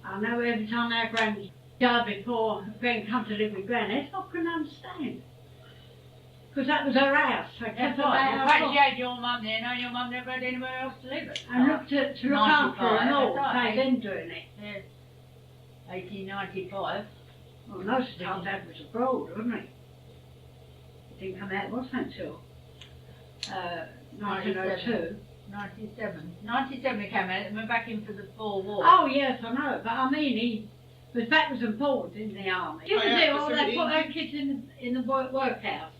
I know every time our Gran died before Gran come to live with Gran, that's what I couldn't understand. Because that was her house. So That's right. In fact, she had your mum there, and your mum never had anywhere else to live at. and looked to look after her and all, right. they then doing it. Yeah. 1895. Well, most of the time Dad was abroad, wasn't he? He didn't come out, wasn't it, until 1902. 97. 97 he came out and went back in for the Boer War. Oh yes, I know, but I mean he was backwards and forwards in the army. You can see all they put their kids in the workhouse.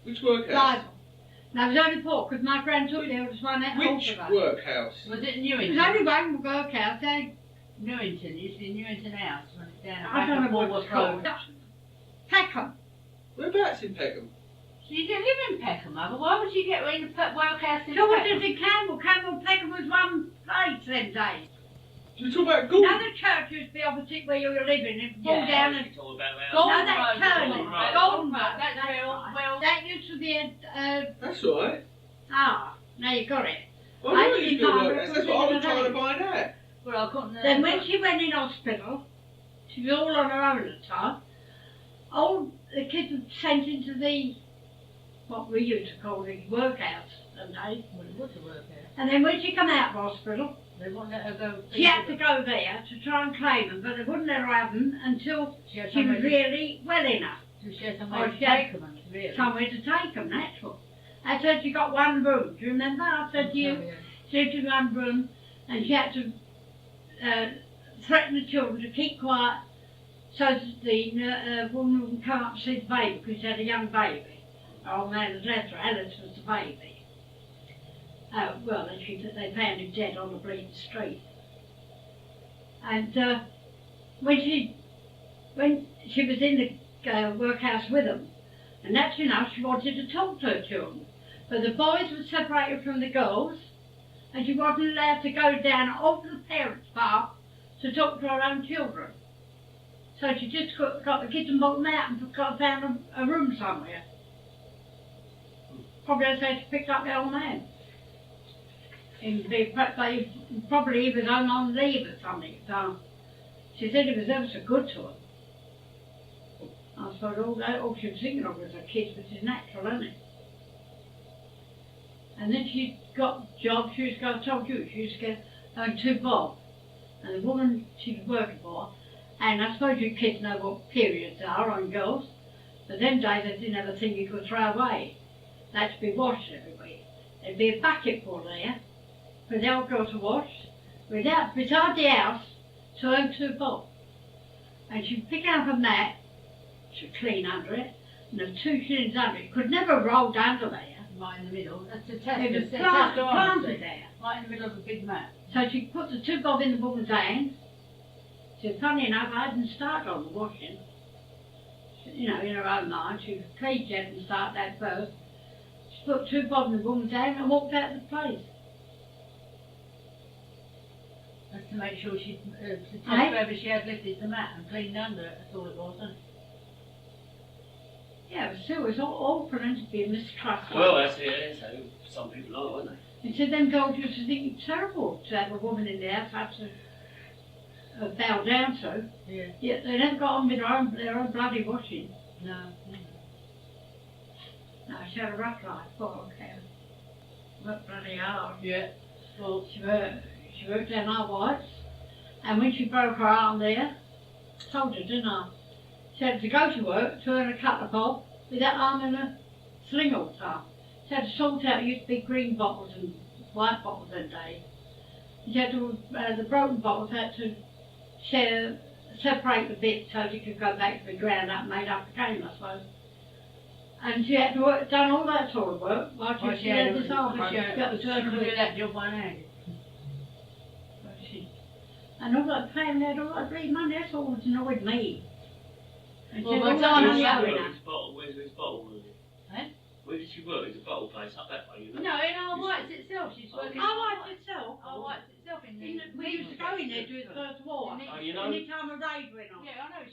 Which workhouse? Bible. Now it was only poor because my Gran took there was one at Which workhouse? Was it It Newington? was only one workhouse. Newington, used to be Newington House when it's down I don't know what Walworth it's called. Road. Peckham. Whereabouts in Peckham? She didn't live in Peckham, mother. Why would she get in the workhouse in So what Peckham? did in Campbell? Campbell Peckham was one place them days. You talk about Gould? Now the church used to be opposite where you were living and fall Yeah. down and Golden No, that's Road, turning. Golden Road. Golden Road. That's That's where, right. well, that used to be That's all right. now you got it. Well, I know it used to be a workhouse. That's what I was trying to find out. well, I couldn't. Then when she went in hospital, she was all on her own at the time. All the kids were sent into the, what we used to call the workhouse some days. Well, it was a workhouse. And then when she come out of hospital, They wouldn't let her go. she had to go there to try and claim them, but they wouldn't let her have them until She had she was somewhere to- really well enough. She had somewhere Oh, to she had take them, really. Somewhere to take them, that's what. I said she got one room, do you remember? I said to you, she lived in one room and she had to threaten the children to keep quiet so that the woman wouldn't come up and see the baby because she had a young baby. Oh man, the letter, Alice was the baby. Well, they found him dead on the bleeding street. And when she was in the workhouse with them, and naturally enough she wanted to talk to her children. But the boys were separated from the girls, and she wasn't allowed to go down off the parents' part to talk to her own children. So she just got the kids and brought them out and found a room somewhere. Probably as they picked up the old man. And probably he was on leave or something. So she said he was ever so good to her. I suppose all she was thinking of was her kids, which is natural, isn't it? And then she got jobs. She used to go, I told you, she used to get 2 bob. And the woman she was working for, and I suppose you kids know what periods are on girls, but them days they didn't have a thing you could throw away. They had to be washed every week. There'd be a bucket full there for the old girl to wash, beside the house, to earn 2 bob. And she'd pick up a mat, she'd clean under it, and the 2 shillings under it. Could never rolled under there. Right in the middle. That's the test. It was the planted there. Right in the middle of the big mat. So she put the 2 bob in the woman's hands. She said, funny enough, I hadn't started on the washing. You know, in her own mind, she was pleased she hadn't started that first. She put 2 bob in the woman's hand and walked out of the place. That's to make sure she, to test Aye. whether she had lifted the mat and cleaned under it. That's all it was, wasn't it? Yeah, but still, it's all for them to be mistrustful. Well, that's it. So some people are, aren't they? And so them girls used to think it's terrible to have a woman in the house have to bow down to. Yeah. Yet they never got on with their own bloody washing. No. No, she had a rough life, poor cow. Worked bloody hard. Yeah. Well, She worked down our whites, and when she broke her arm there, told her, didn't I? She had to go to work to earn a couple of bob with that arm in a sling all the time. She had to sort out, used to be green bottles and white bottles that day. She had to, the broken bottles had to separate the bits so she could go back to be ground up and made up again, I suppose. And she had to done all that sort of work while she had this arm. She got the could surgery. do that job one hand. And all that family had all that bloody money, that's all that annoyed me. And Well, she by had the all time that she money worked, owing her. Where's this bottle? Eh? Where did she work? There's a bottle place up that way, you know? No, in our whites itself. She's working. Our whites itself. Our whites itself in the. We used to go in there during the First War. Oh, you know? Any time a raid went on. Yeah, I know.